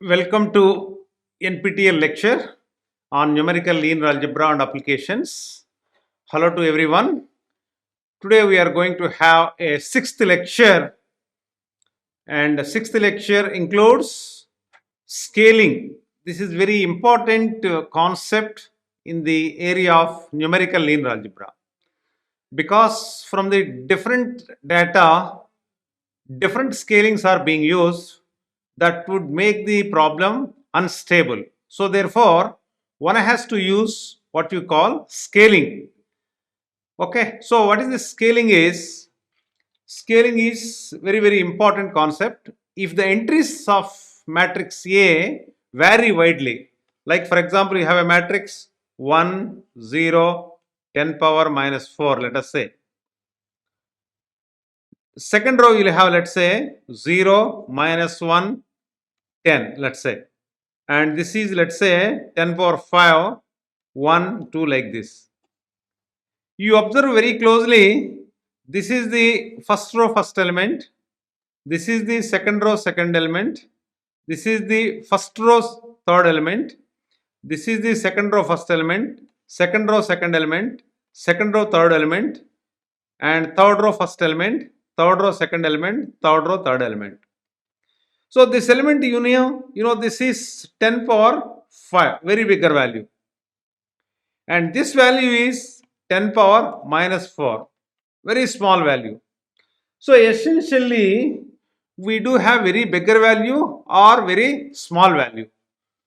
Welcome to NPTEL lecture on numerical linear algebra and applications. Hello to everyone. Today we are going to have a sixth lecture, and the sixth lecture includes scaling. This is very important concept in the area of numerical linear algebra, because from the different data different scalings are being used that would make the problem unstable. So therefore, one has to use what you call scaling. Okay, so what is the scaling is? Scaling is very important concept. If the entries of matrix A vary widely, like for example, you have a matrix 1, 0, 10 power minus 4, let us say. Second row you will have, let's say, 0, minus 1, 10, let's say. And this is, let's say, 10 power 5, 1, 2, like this. You observe very closely, this is the first row, first element. This is the second row, second element. This is the first row, third element. This is the second row, first element. Second row, second element. Second row, third element. And third row, first element. Third row, second element. Third row, third element. So this element this is 10 power 5, very bigger value. And this value is 10 power minus 4, very small value. So essentially, we do have very bigger value or very small value.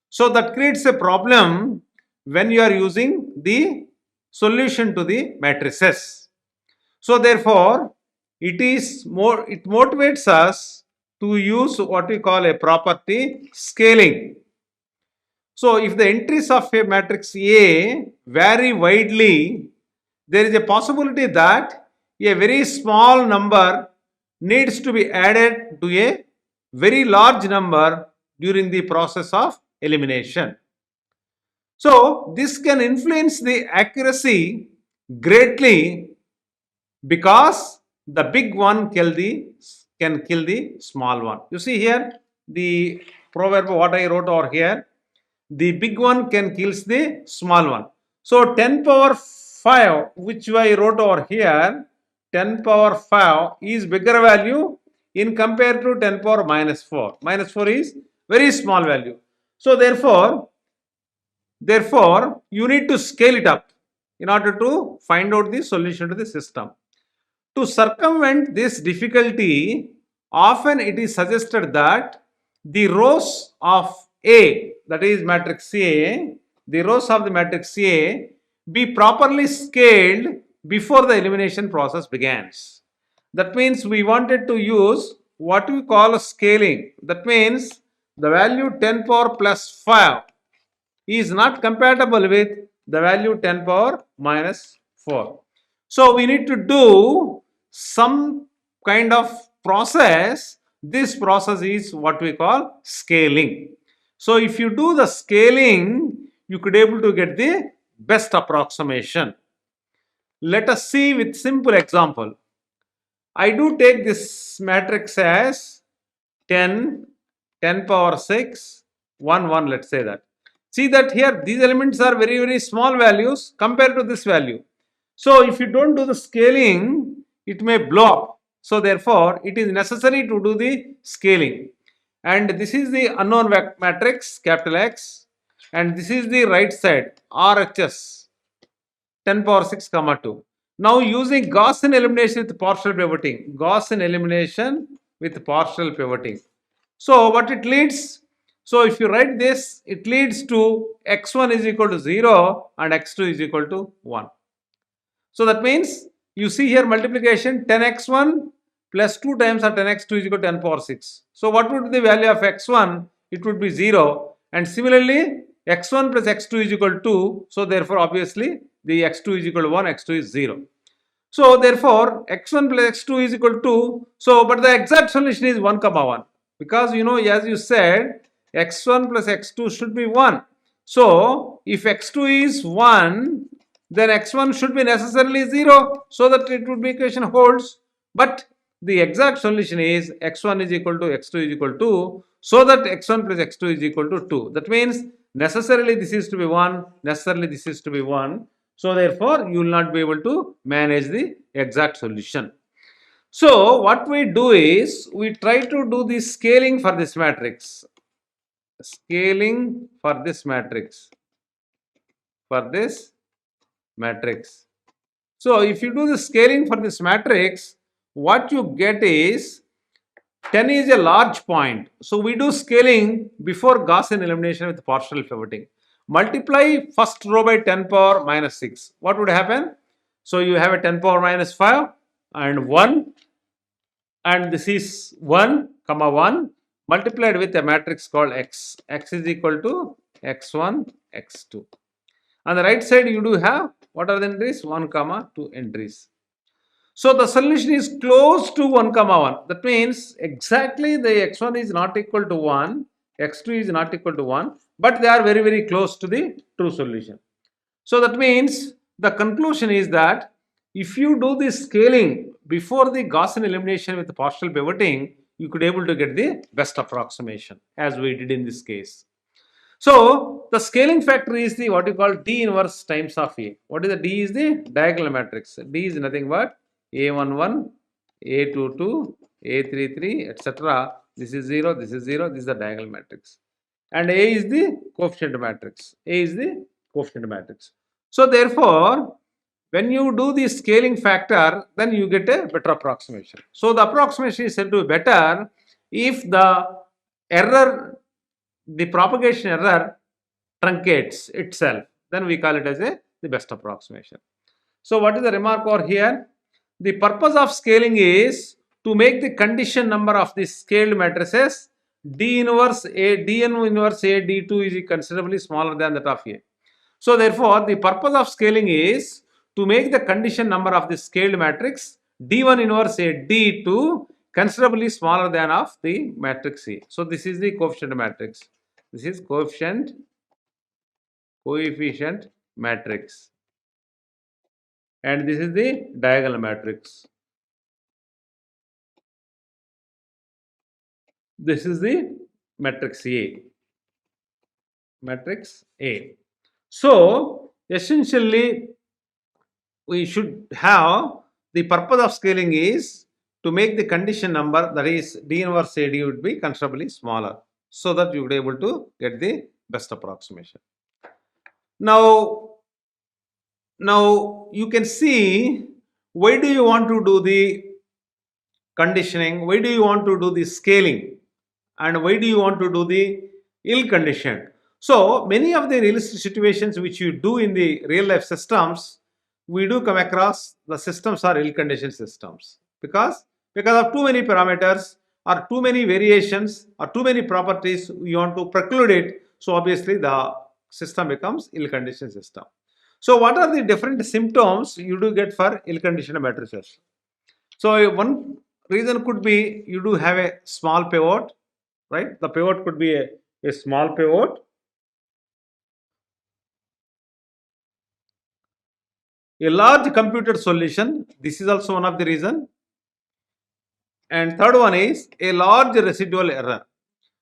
So that creates a problem when you are using the solution to the matrices. So therefore, it motivates us to use what we call a property scaling. So if the entries of a matrix A vary widely, there is a possibility that a very small number needs to be added to a very large number during the process of elimination. So this can influence the accuracy greatly, because the big one can kill the small one. You see here the proverb what I wrote over here. The big one can kill the small one. So 10 power 5, which I wrote over here, 10 power 5 is bigger value in compared to 10 power minus 4. Minus 4 is very small value. So therefore, you need to scale it up in order to find out the solution to the system. To circumvent this difficulty, often it is suggested that the rows of A, that is matrix A, the rows of the matrix A be properly scaled before the elimination process begins. That means we wanted to use what we call scaling. That means the value 10 power plus 5 is not compatible with the value 10 power minus 4. So we need to do some kind of process. This process is what we call scaling. So if you do the scaling, you could able to get the best approximation. Let us see with simple example. I do take this matrix as 10, 10 power 6, 1, 1, let's say that. See that here these elements are very small values compared to this value. So if you don't do the scaling, it may blow up. So therefore, it is necessary to do the scaling. And this is the unknown matrix, capital X. And this is the right side, RHS, 10 power 6, comma 2. Now using Gaussian elimination with partial pivoting. Gaussian elimination with partial pivoting. So what it leads? So if you write this, it leads to x1 is equal to 0 and x2 is equal to 1. So that means you see here multiplication 10x1 plus 2 times 10x2 is equal to 10 power 6. So what would be the value of x1? It would be 0, and similarly x1 plus x2 is equal to 2. So therefore obviously the x2 is equal to 1, x2 is 0. So therefore x1 plus x2 is equal to 2. So but the exact solution is 1 comma 1, because as you said, x1 plus x2 should be 1. So if x2 is 1, then x1 should be necessarily 0, so that it would be equation holds. But the exact solution is x1 is equal to x2 is equal to 2. so that x1 plus x2 is equal to 2. That means necessarily this is to be 1, necessarily this is to be 1. So therefore, you will not be able to manage the exact solution. So what we do is, we try to do the scaling for this matrix. Scaling for this matrix. For this matrix. So if you do the scaling for this matrix, what you get is 10 is a large point. So we do scaling before Gaussian elimination with partial pivoting. Multiply first row by 10 power minus 6. What would happen? So you have a 10 power minus 5 and 1, and this is 1 comma 1 multiplied with a matrix called x. X is equal to x1, x2. On the right side, you do have, what are the entries? 1 comma 2 entries. So the solution is close to 1 comma 1. That means exactly the x1 is not equal to 1, x2 is not equal to 1, but they are very, very close to the true solution. So that means the conclusion is that if you do the scaling before the Gaussian elimination with partial pivoting, you could able to get the best approximation, as we did in this case. So the scaling factor is the what you call D inverse times of A. What is the D? Is the diagonal matrix. D is nothing but A11, A22, A33, etc. This is 0, this is 0, this is the diagonal matrix. And A is the coefficient matrix. A is the coefficient matrix. So therefore, when you do the scaling factor, then you get a better approximation. So the approximation is said to be better if the error, the propagation error truncates itself, then we call it as the best approximation. So what is the remark over here? The purpose of scaling is to make the condition number of the scaled matrices D inverse A, Dn inverse A, D2 is considerably smaller than that of A. So therefore, the purpose of scaling is to make the condition number of the scaled matrix D1 inverse A, D2 considerably smaller than of the matrix A. So this is the coefficient matrix. This is coefficient matrix, and this is the diagonal matrix. This is the matrix A. Matrix A. So essentially, we should have, the purpose of scaling is to make the condition number, that is D inverse AD, would be considerably smaller, so that you would be able to get the best approximation. Now you can see, why do you want to do the conditioning, why do you want to do the scaling, and why do you want to do the ill conditioned? So many of the realistic situations which you do in the real life systems, we do come across the systems are ill conditioned systems, because of too many parameters or too many variations or too many properties you want to preclude it. So obviously the system becomes ill conditioned system. So what are the different symptoms you do get for ill conditioned matrices? So one reason could be you do have a small pivot, right? The pivot could be a small pivot. A large computed solution, this is also one of the reason. And third one is a large residual error.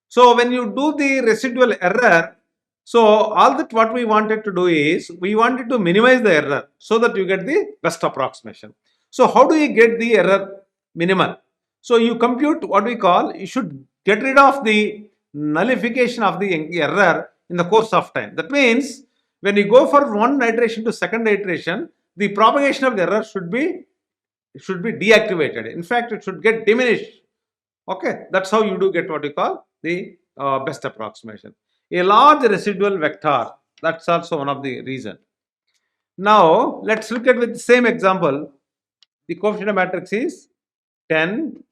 So when you do the residual error, so all that what we wanted to do is, we wanted to minimize the error so that you get the best approximation. So how do you get the error minimal? So you compute what we call, you should get rid of the nullification of the error in the course of time. That means when you go for one iteration to second iteration, the propagation of the error should be deactivated. In fact, it should get diminished. Okay, that's how you do get what you call the best approximation. A large residual vector, that's also one of the reason. Now let's look at with the same example. The coefficient matrix is 10,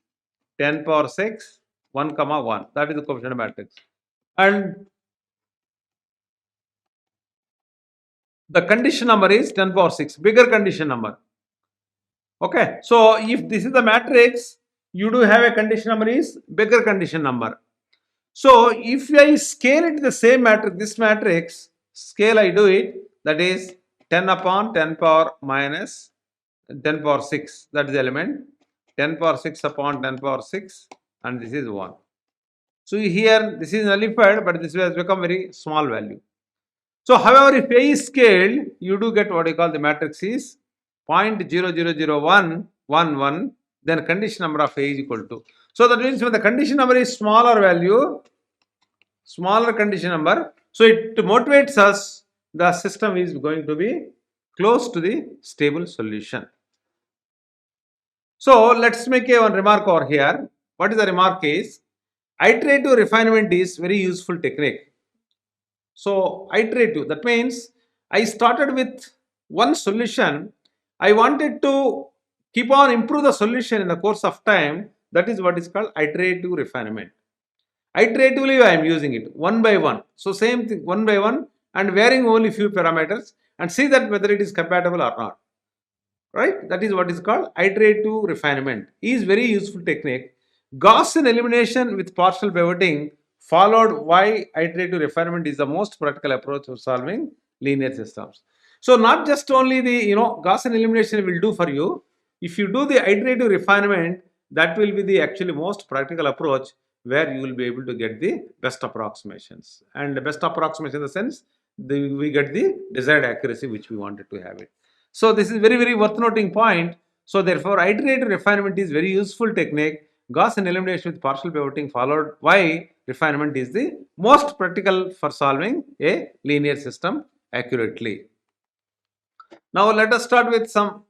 10 power 6, 1 comma 1. That is the coefficient matrix. And the condition number is 10 power 6, bigger condition number. Okay, so if this is the matrix, you do have a condition number is bigger condition number. So if I scale it the same matrix, this matrix, scale I do it, that is 10 upon 10 power minus 10 power 6, that is the element, 10 power 6 upon 10 power 6, and this is 1. So here this is nullified, but this has become very small value. So however, if A is scaled, you do get what you call the matrix is 0.0001111, then condition number of A is equal to. So that means when the condition number is smaller value, smaller condition number, so it motivates us, the system is going to be close to the stable solution. So let's make a one remark over here. What is the remark is, iterative refinement is very useful technique. So iterative, that means I started with one solution. I wanted to keep on improve the solution in the course of time. That is what is called iterative refinement. Iteratively I am using it one by one. So same thing one by one and varying only few parameters and see that whether it is compatible or not. Right? That is what is called iterative refinement. Is very useful technique. Gaussian elimination with partial pivoting followed why iterative refinement is the most practical approach for solving linear systems. So not just only the Gaussian elimination will do for you. If you do the iterative refinement, that will be the actually most practical approach where you will be able to get the best approximations. And the best approximation in the sense we get the desired accuracy which we wanted to have it. So this is very worth noting point. So therefore iterative refinement is very useful technique. Gaussian elimination with partial pivoting followed why refinement is the most practical for solving a linear system accurately. Now let us start with some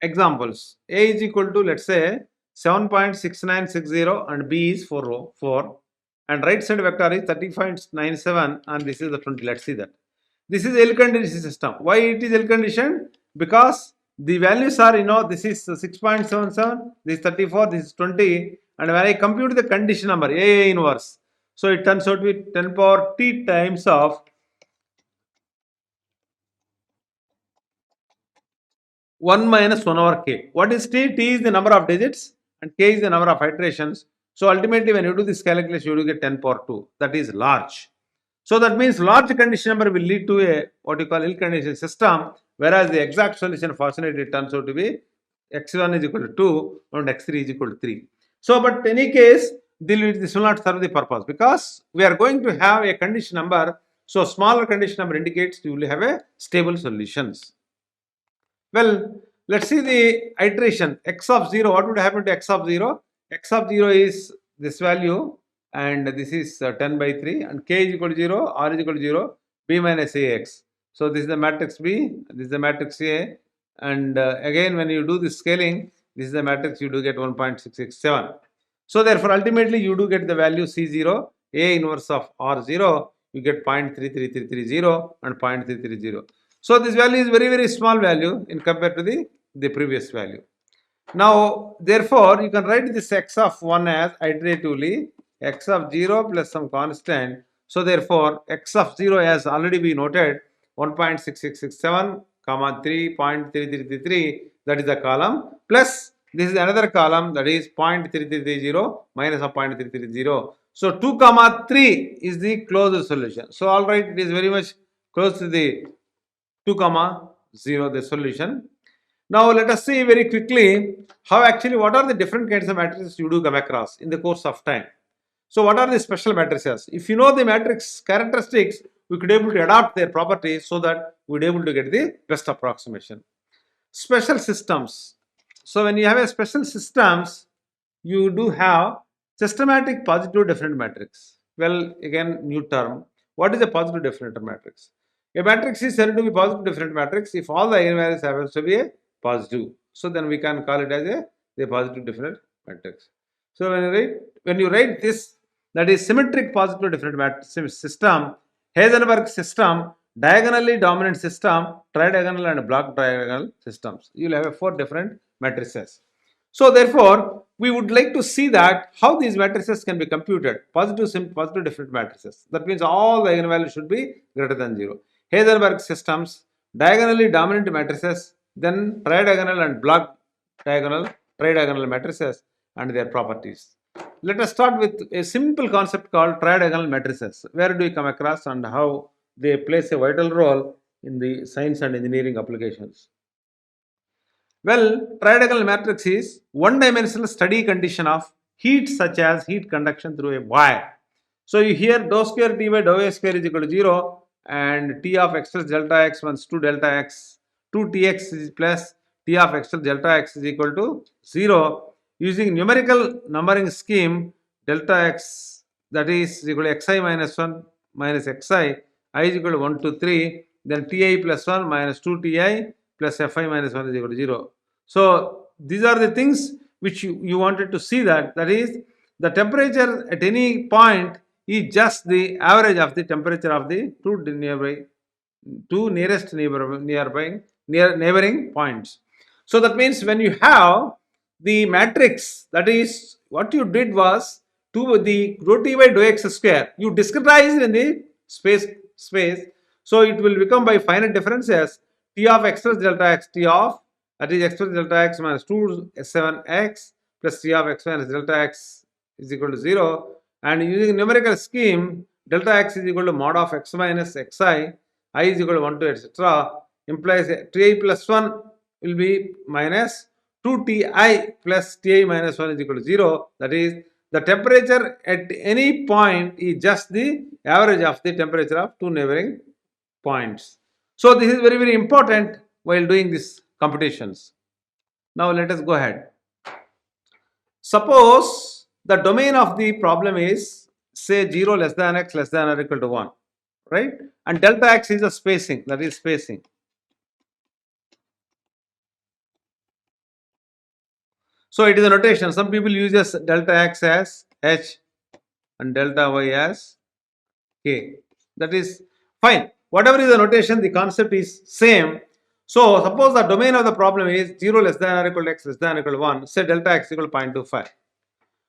examples. A is equal to, let's say, 7.6960 and B is 4 and right side vector is 30.97 and this is the 20. Let's see that. This is L conditioned system. Why it is L conditioned? Because the values are, this is 6.77, this is 34, this is 20, and when I compute the condition number A inverse, so it turns out to be 10 power t times of 1 minus 1 over k. What is t? T is the number of digits and k is the number of iterations. So ultimately when you do this calculation, you will get 10 power 2. That is large. So that means large condition number will lead to a what you call ill conditioned system, whereas the exact solution fortunately turns out to be x1 is equal to 2 and x3 is equal to 3. So but in any case, this will not serve the purpose because we are going to have a condition number. So smaller condition number indicates you will have a stable solutions. Well, let's see the iteration x of 0. What would happen to x of 0? X of 0 is this value and this is 10 by 3 and k is equal to 0, r is equal to 0, b minus ax. So this is the matrix B, this is the matrix A, and again when you do the scaling, this is the matrix, you do get 1.667. So therefore ultimately you do get the value C0, A inverse of R0, you get 0.33330 and 0.330. So this value is very small value in compared to the previous value. Now therefore you can write this x of 1 as iteratively x of 0 plus some constant. So therefore x of 0 has already been noted 1.6667 comma 3.3333, that is the column, plus this is another column, that is 0.3330 minus of 0.3330. So 2 comma 3 is the closed solution. So all right, it is very much close to the 2 comma 0 the solution. Now let us see very quickly how actually what are the different kinds of matrices you do come across in the course of time. So what are the special matrices? If you know the matrix characteristics, we could able to adapt their properties so that we would able to get the best approximation. Special systems. So when you have a special systems, you do have systematic positive definite matrix. Well, again, new term. What is a positive definite matrix? A matrix is said to be positive definite matrix if all the eigenvalues happens to be a positive. So then we can call it as the positive definite matrix. So when you write this, that is symmetric positive definite matrix system, Heisenberg system, diagonally dominant system, tridiagonal and block diagonal systems. You will have 4 different matrices. So therefore, we would like to see that how these matrices can be computed. Positive definite matrices. That means all the eigenvalues should be greater than 0. Heisenberg systems, diagonally dominant matrices, then tridiagonal and block tridiagonal matrices and their properties. Let us start with a simple concept called tridiagonal matrices. Where do we come across and how they plays a vital role in the science and engineering applications? Well, tridiagonal matrix is one-dimensional steady condition of heat such as heat conduction through a wire. So you here dou square t by dou a square is equal to 0, and t of x plus delta x minus 2 delta x 2 tx is plus t of x plus delta x is equal to 0. Using numerical numbering scheme, delta x, that is equal to xi minus 1 minus xi, I is equal to 1 to 3, then ti plus 1 minus 2 ti plus fi minus 1 is equal to 0. So these are the things which you wanted to see, that is the temperature at any point is just the average of the temperature of the two nearest neighboring points. So that means when you have the matrix, that is what you did was to the rho t by dou x square, you discretized in the space. So it will become by finite differences t of x plus delta x, t of, that is x plus delta x minus 2 7x plus t of x minus delta x is equal to 0, and using numerical scheme, delta x is equal to mod of x minus xi, I is equal to 1 to etc., implies ti plus 1 will be minus 2 ti plus ti minus 1 is equal to 0. That is, the temperature at any point is just the average of the temperature of two neighboring points. So this is very, very important while doing these computations. Now let us go ahead. Suppose the domain of the problem is, say, 0 less than x less than or equal to 1, right? And delta x is a spacing, that is spacing. So it is a notation. Some people use delta x as h and delta y as k. That is fine. Whatever is the notation, the concept is same. So suppose the domain of the problem is 0 less than or equal to x less than or equal to 1. Say delta x equal to 0.25.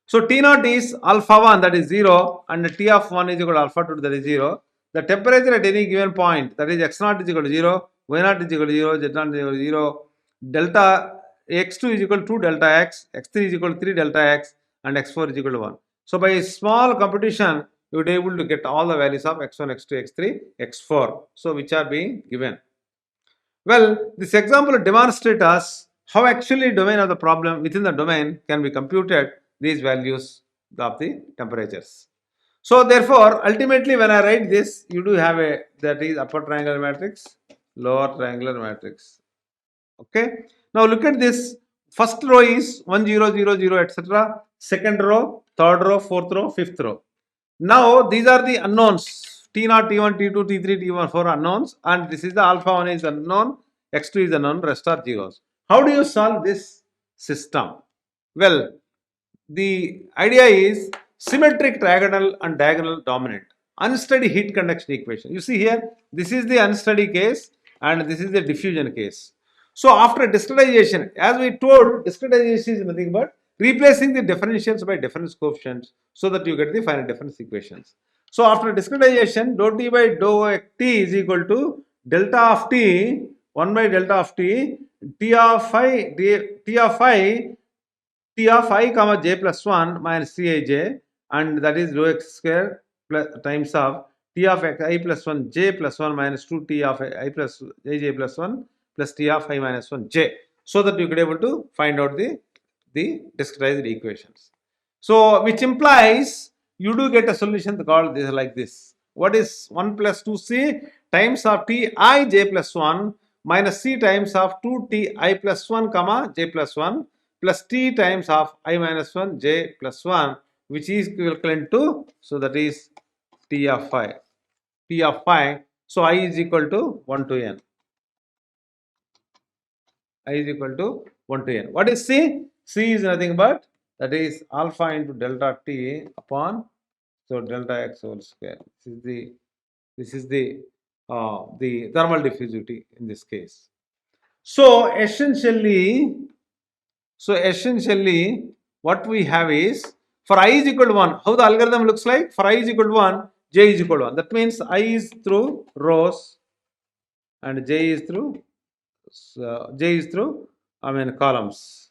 So T naught is alpha 1, that is 0, and T of 1 is equal to alpha 2, that is 0. The temperature at any given point, that is x naught is equal to 0, y naught is equal to 0, z naught is equal to 0, delta x2 is equal to 2 delta x, x3 is equal to 3 delta x, and x4 is equal to 1. So by a small computation, you would be able to get all the values of x1, x2, x3, x4, so which are being given. Well, this example demonstrates us how actually domain of the problem within the domain can be computed these values of the temperatures. So therefore, ultimately when I write this, you do have a, that is upper triangular matrix, lower triangular matrix. Okay. Now look at this. First row is 1 0 0 0 etc. Second row, third row, fourth row, fifth row. Now these are the unknowns. T0, T1, T2, T3, T1, 4 unknowns, and this is the alpha 1 is unknown, x2 is unknown, rest are zeros. How do you solve this system? Well, the idea is symmetric trigonal and diagonal dominant. Unsteady heat conduction equation. You see here, this is the unsteady case and this is the diffusion case. So after discretization, as we told, discretization is nothing but replacing the differentials by difference coefficients so that you get the finite difference equations. So after discretization, dou t by dou t is equal to delta of t, 1 by delta of t, t of phi, t of phi, t of I comma j plus 1 minus Cij, and that is rho x square plus times of t of I plus 1 j plus 1 minus 2 t of I plus j plus 1 plus t of I minus 1 j, so that you could able to find out the discretized equations. So which implies you do get a solution called this like this. What is 1 plus 2c times of t I j plus 1 minus c times of 2 t I plus 1 comma j plus 1 plus t times of I minus 1 j plus 1, which is equivalent to, so that is t of phi. T of phi, so I is equal to 1 to n. I is equal to 1 to n. What is c? C is nothing but, that is alpha into delta t upon, so delta x whole square. This is the thermal diffusivity in this case. So essentially, what we have is, for I is equal to 1, how the algorithm looks like? For I is equal to 1, j is equal to 1. That means I is through rows and j is through columns.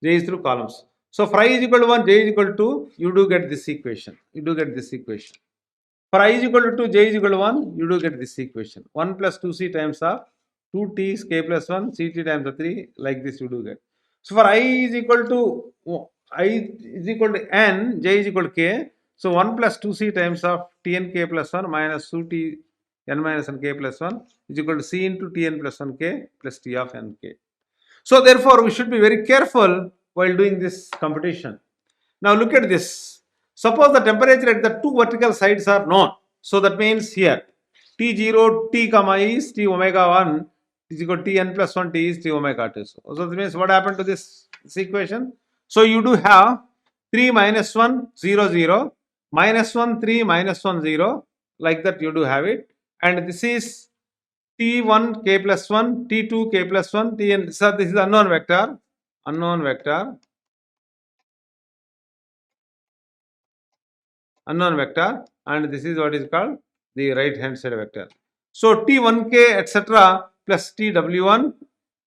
J is through columns. So for I is equal to 1, j is equal to 2, you do get this equation. For I is equal to 2, j is equal to 1, you do get this equation. 1 plus 2c times of 2t is k plus 1, ct times of 3, like this you do get. So for I is equal to I is equal to n, j is equal to k. So 1 plus 2c times of tn k plus 1 minus 2t n minus n k plus 1 is equal to c into tn plus 1 k plus t of n k. So therefore, we should be very careful while doing this computation. Now look at this. Suppose the temperature at the two vertical sides are known. So that means here T0 T comma is T omega 1 is equal to Tn plus 1 T is T omega 2. So that means what happened to this equation? So you do have 3 minus 1 0 0 minus 1 3 minus 1 0, like that you do have it, and this is T1 k plus 1 T2 k plus 1 Tn. So this is unknown vector, unknown vector, unknown vector, and this is what is called the right hand side vector. So T1k etc. plus Tw1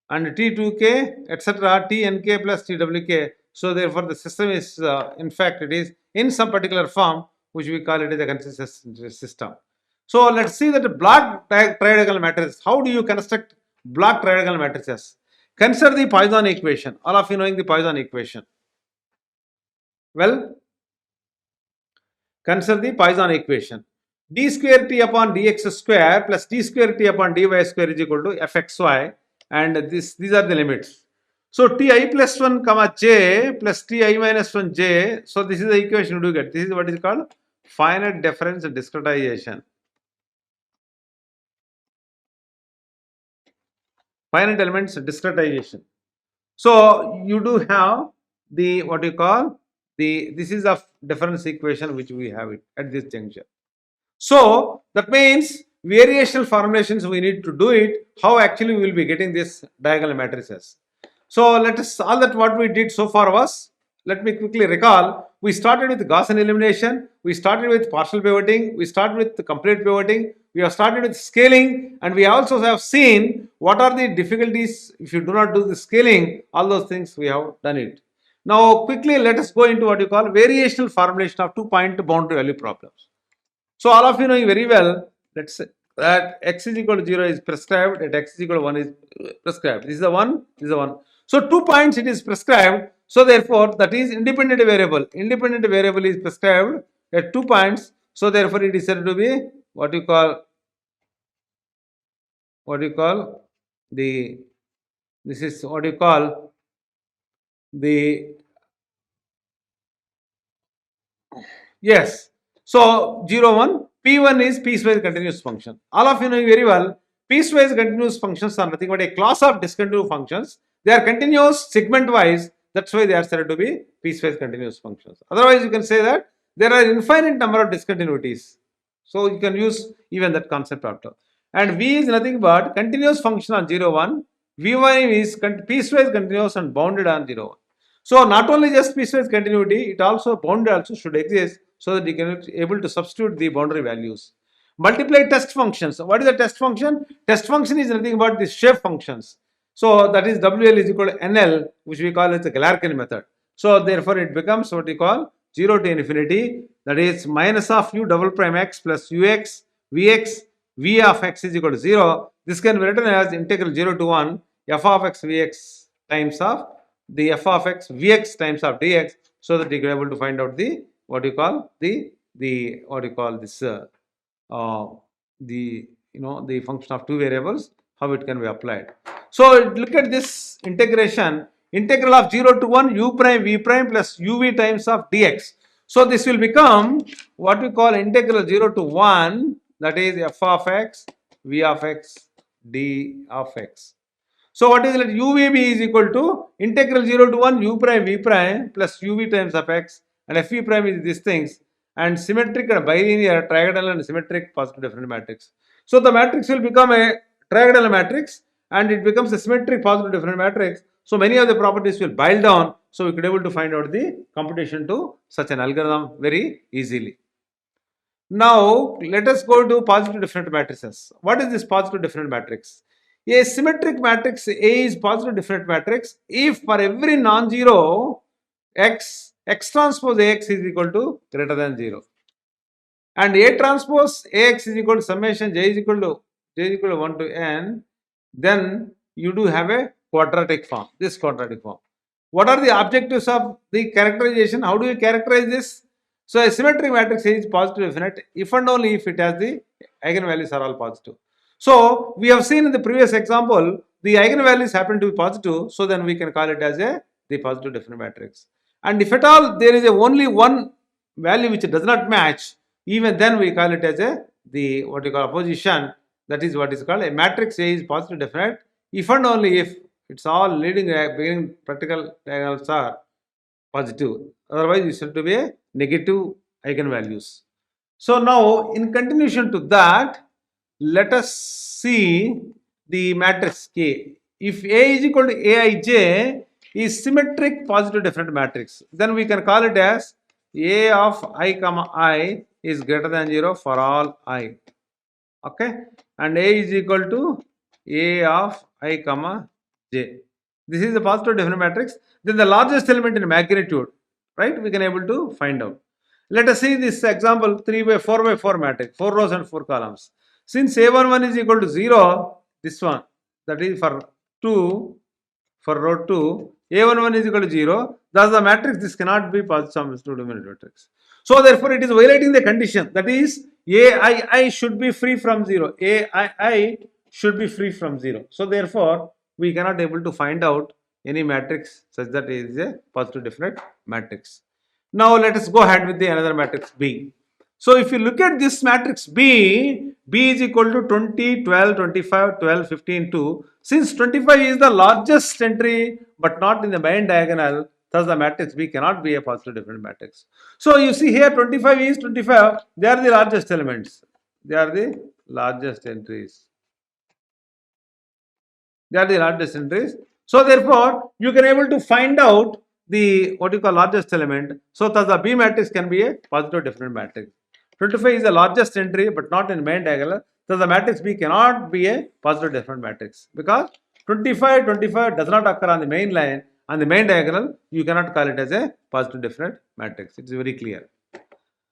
and T2k etc. Tnk plus Twk. So therefore the system is in fact it is in some particular form which we call it as a consistent system. So let's see that the block tridiagonal matrix. How do you construct block tridiagonal matrices? Consider the Poisson equation. All of you knowing the Poisson equation. Well, consider the Poisson equation. D square t upon dx square plus d square t upon dy square is equal to fxy, and these are the limits. So ti plus 1 comma j plus ti minus 1 j. So this is the equation you do get. This is what is called finite difference discretization. Finite elements discretization. So you do have the what you call the this is a difference equation which we have it at this juncture. So that means variational formulations we need to do it. How actually we will be getting this diagonal matrices. So let us all that what we did so far was, let me quickly recall. We started with Gaussian elimination, we started with partial pivoting, we started with the complete pivoting, we have started with scaling, and we also have seen what are the difficulties if you do not do the scaling. All those things we have done it. Now quickly let us go into what you call variational formulation of 2-point boundary value problems. So all of you know very well, let's say that x is equal to 0 is prescribed, at x is equal to 1 is prescribed. This is the 1, this is the 1. So 2 points it is prescribed. So therefore that is independent variable. Independent variable is prescribed at 2 points. So therefore it is said to be what you call the, this is what you call the, yes. So 0 1, P1 is piecewise continuous function. All of you know very well, piecewise continuous functions are nothing but a class of discontinuous functions. They are continuous segment wise. That's why they are said to be piecewise continuous functions. Otherwise, you can say that there are infinite number of discontinuities. So you can use even that concept after. And V is nothing but continuous function on 0 1. V1 is piecewise continuous and bounded on 0 1. So not only just piecewise continuity, it also boundary also should exist so that you can be able to substitute the boundary values. Multiply test functions. What is the test function? Test function is nothing but the shape functions. So that is WL is equal to NL, which we call as the Galerkin method. So therefore it becomes what we call 0 to infinity, that is minus of u double prime x plus ux vx v of x is equal to 0. This can be written as integral 0 to 1 f of x vx times of the f of x vx times of dx, so that you can able to find out the what you call the what you call this the the function of two variables, how it can be applied. So look at this integration, integral of 0 to 1 u prime v prime plus uv times of dx. So this will become what we call integral 0 to 1, that is f of x v of x d of x. So what is it? UVB is equal to integral 0 to 1 u prime v prime plus uv times of x, and f v prime is these things, and symmetric and bilinear, trigonal and symmetric positive definite matrix. So the matrix will become a trigonal matrix and it becomes a symmetric positive definite matrix. So many of the properties will boil down, so we could able to find out the computation to such an algorithm very easily. Now let us go to positive definite matrices. What is this positive definite matrix? A symmetric matrix A is positive definite matrix if for every non-zero x transpose Ax is equal to greater than 0, and A transpose Ax is equal to summation j is equal to 1 to n, then you do have a quadratic form, this quadratic form. What are the objectives of the characterization? How do you characterize this? So a symmetric matrix is positive definite if and only if it has the eigenvalues are all positive. So we have seen in the previous example, the eigenvalues happen to be positive, so then we can call it as the positive definite matrix. And if at all there is only one value which does not match, even then we call it as the what you call opposition. That is what is called a matrix A is positive definite if and only if it's all leading beginning practical diagonals are positive. Otherwise, it should be a negative eigenvalues. So now, in continuation to that, let us see the matrix K. If A is equal to Aij is symmetric positive definite matrix, then we can call it as A of I comma I is greater than 0 for all I. Okay, and A is equal to A of I comma J. This is the positive definite matrix. Then the largest element in magnitude, right? We can able to find out. Let us see this example 3 by 4 by 4 matrix, 4 rows and 4 columns. Since A11 is equal to 0, this one, that is for 2, for row 2, A11 is equal to 0, thus the matrix, this cannot be positive substitute matrix. So therefore it is violating the condition, that is AII should be free from 0. AII should be free from 0. So therefore we cannot able to find out any matrix such that it is a positive definite matrix. Now let us go ahead with the another matrix B. So if you look at this matrix B, B is equal to 20, 12, 25, 12, 15, 2. Since 25 is the largest entry but not in the main diagonal, thus the matrix B cannot be a positive definite matrix. So you see here 25 is 25, they are the largest elements. They are the largest entries. They are the largest entries. So therefore, you can able to find out the what you call largest element. So thus the B matrix can be a positive definite matrix. 25 is the largest entry but not in main diagonal. Thus the matrix B cannot be a positive definite matrix because 25, 25 does not occur on the main line. On the main diagonal, you cannot call it as a positive definite matrix. It is very clear.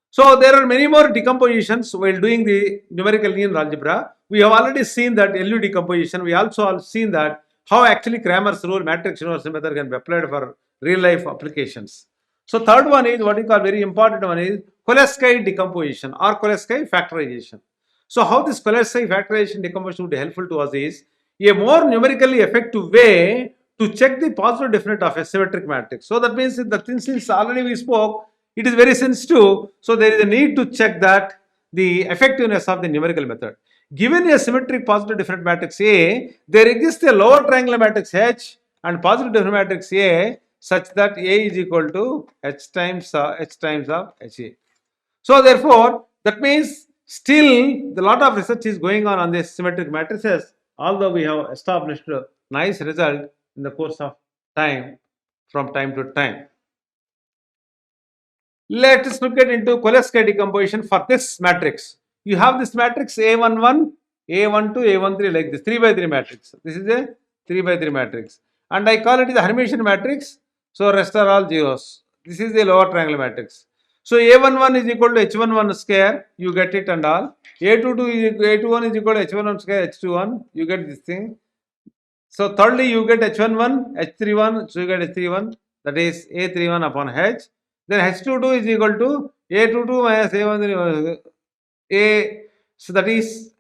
So there are many more decompositions while doing the numerical linear algebra. We have already seen that LU decomposition. We also have seen that how actually Cramer's rule matrix universal method can be applied for real life applications. So third one is what we call very important one is Kolesky decomposition or Kolesky factorization. So how this Kolesky factorization decomposition would be helpful to us is a more numerically effective way to check the positive definite of a symmetric matrix. So that means that since already we spoke, it is very sensitive, so there is a need to check that the effectiveness of the numerical method. Given a symmetric positive definite matrix A, there exists a lower triangular matrix H and positive definite matrix A such that A is equal to H times of HA. So therefore, that means still the lot of research is going on this symmetric matrices, although we have established a nice result in the course of time from time to time. Let us look at into Kolesky decomposition for this matrix. You have this matrix A11, A12, A13 like this 3 by 3 matrix. This is a 3 by 3 matrix and I call it the Hermitian matrix. So rest are all zeros. This is the lower triangular matrix. So A11 is equal to H11 square, you get it and all. A21 is equal to H11 square, H21, you get this thing. So thirdly you get H11, H31, so you get H31, that is A31 upon H. Then H22 is equal to A22 minus A13 A, so that is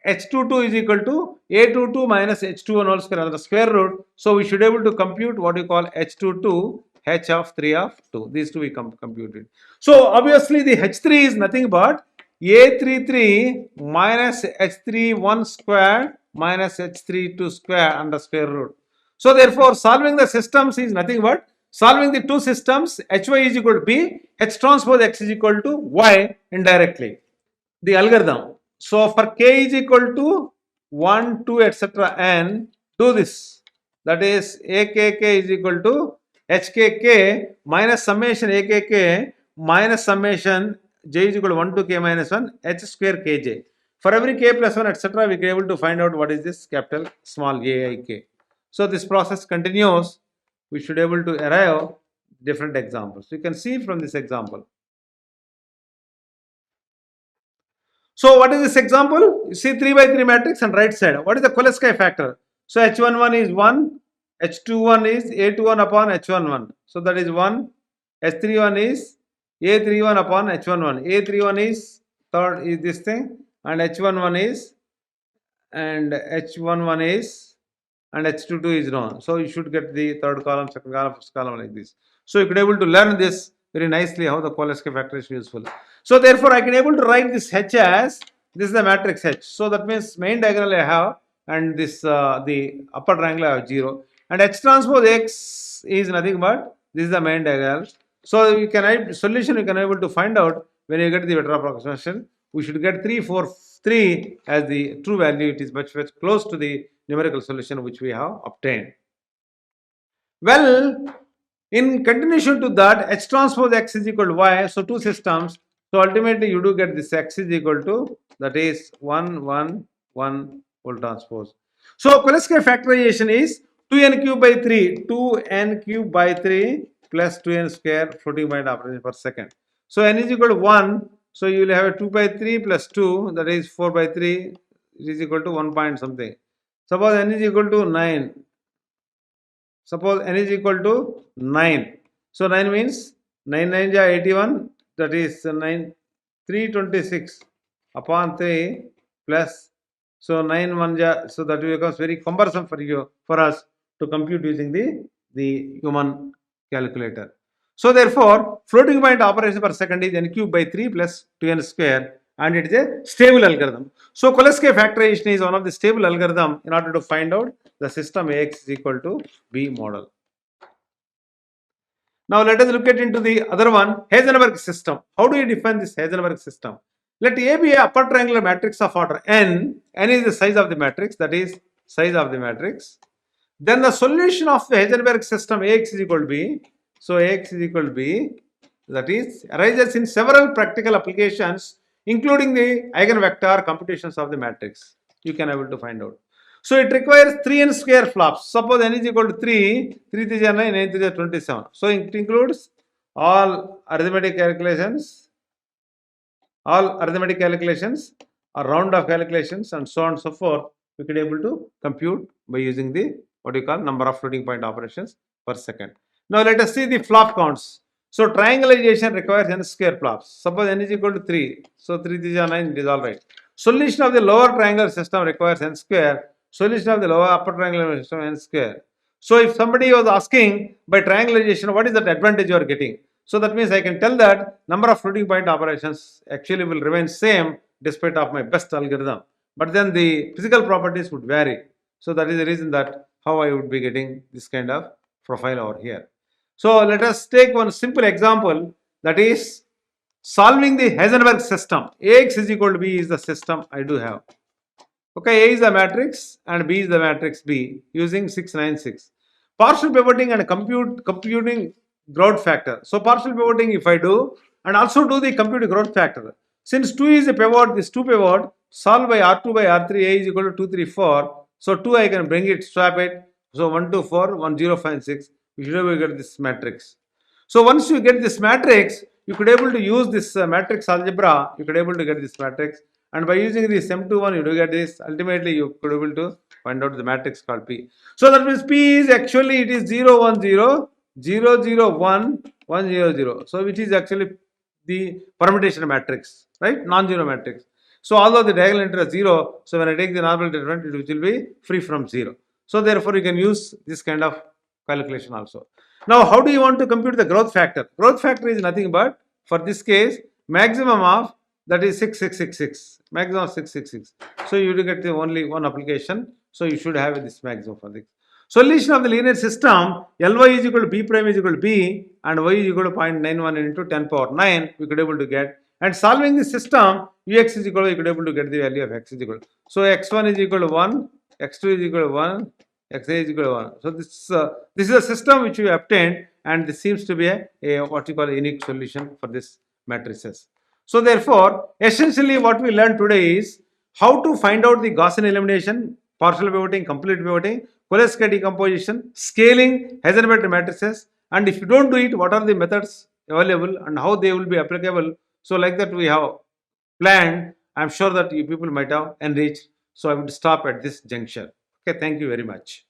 H22 is equal to A22 minus H21 whole square, another square root. So we should be able to compute what you call H22, H of 3 of 2. These two we computed. So obviously the H3 is nothing but A33 minus H31 square minus H32 square under square root. So therefore solving the systems is nothing but solving the two systems Hy is equal to B, H transpose X is equal to Y indirectly. The algorithm. So for K is equal to 1, 2, etc. n, do this. That is AKK is equal to HKK minus summation AKK minus summation J is equal to 1 to K minus 1 H square Kj. For every K plus 1 etc. we can able to find out what is this capital small AIK. So this process continues. We should be able to arrive different examples. You can see from this example. So what is this example? You see 3 by 3 matrix and right side. What is the Kolesky factor? So H11 is 1, H21 is A21 upon H11. So that is 1. H31 is A31 upon H11. A31 is third is this thing, and H11 is, and H11 is, and H22 is known. So you should get the third column, second column, first column like this. So you could able to learn this very nicely how the Cholesky factor is useful. So therefore I can able to write this H as, this is the matrix H. So that means main diagonal I have, and this the upper triangle I have 0, and H transpose X is nothing but this is the main diagonal. So you can solution you can able to find out when you get the vector approximation. We should get 3, 4, 3 as the true value. It is much close to the numerical solution which we have obtained. Well, in continuation to that, H transpose X is equal to Y. So two systems. So ultimately you do get this X is equal to, that is 1, 1, 1 whole transpose. So Cholesky factorization is 2n cube by 3, 2n cube by 3 plus 2n square floating point operation per second. So n is equal to 1. So you will have a 2 by 3 plus 2, that is 4 by 3, it is equal to 1 point something. Suppose n is equal to 9. Suppose n is equal to 9. So 9 means 9 9 is 81, that is 9 326 upon 3 plus, so 9 1 ja, so that becomes very cumbersome for us to compute using the human calculator. So therefore floating point operation per second is n cube by 3 plus 2n square, and it is a stable algorithm. So Cholesky factorization is one of the stable algorithm in order to find out the system Ax is equal to B model. Now let us look at into the other one, Heisenberg system. How do you define this Heisenberg system? Let A be a upper triangular matrix of order n. N is the size of the matrix, that is size of the matrix. Then the solution of the Heisenberg system Ax is equal to B. So Ax is equal to B, that is arises in several practical applications, including the eigenvector computations of the matrix. You can able to find out. So it requires 3n square flops. Suppose n is equal to 3, 3 3 9, 9 3 27. So it includes all arithmetic calculations, or round of calculations, and so on and so forth. We could able to compute by using the what you call number of floating point operations per second. Now let us see the flop counts. So triangulation requires n square flops. Suppose n is equal to 3. So 3 3 9, it is all right. Solution of the lower triangular system requires n square. Solution of the lower upper triangular system n square. So if somebody was asking by triangulation, what is the advantage you are getting? So that means I can tell that number of floating point operations actually will remain same despite of my best algorithm. But then the physical properties would vary. So that is the reason that how I would be getting this kind of profile over here. So let us take one simple example, that is solving the Heisenberg system. Ax is equal to B is the system I do have. Okay, A is the matrix and B is the matrix B using 696. Partial pivoting and computing growth factor. So partial pivoting if I do, and also do the compute growth factor. Since 2 is a pivot, this 2 pivot, solve by R2 by R3, A is equal to 2, 3, 4. So 2 I can bring it, swap it. So 1, 2, 4, 1, 0, 5, 6. You should able to get this matrix. So once you get this matrix, you could able to use this matrix algebra. You could able to get this matrix, and by using this M21 you do get this. Ultimately you could able to find out the matrix called P. So that means P is actually, it is 0 1 0 0 0 1 1 0 0. So which is actually the permutation matrix, right? Non-zero matrix. So although the diagonal entry is 0, so when I take the normal difference, it will be free from 0. So therefore you can use this kind of calculation also. Now how do you want to compute the growth factor? Growth factor is nothing but, for this case, maximum of, that is 6666, maximum of 666. So you will get the only one application. So you should have this maximum for this. Solution of the linear system, Ly is equal to B prime is equal to B, and y is equal to 0.91 into 10 power 9, we could able to get. And solving the system, Ux is equal to, you could able to get the value of x is equal to. So x1 is equal to 1, x2 is equal to 1, xa is equal to 1. So this is a system which we obtained, and this seems to be a what you call a unique solution for this matrices. So therefore, essentially what we learned today is how to find out the Gaussian elimination, partial pivoting, complete pivoting, Cholesky decomposition, scaling Heisenberg matrices, and if you don't do it, what are the methods available and how they will be applicable. So like that we have planned. I am sure that you people might have enriched. So I would stop at this juncture. Okay, thank you very much.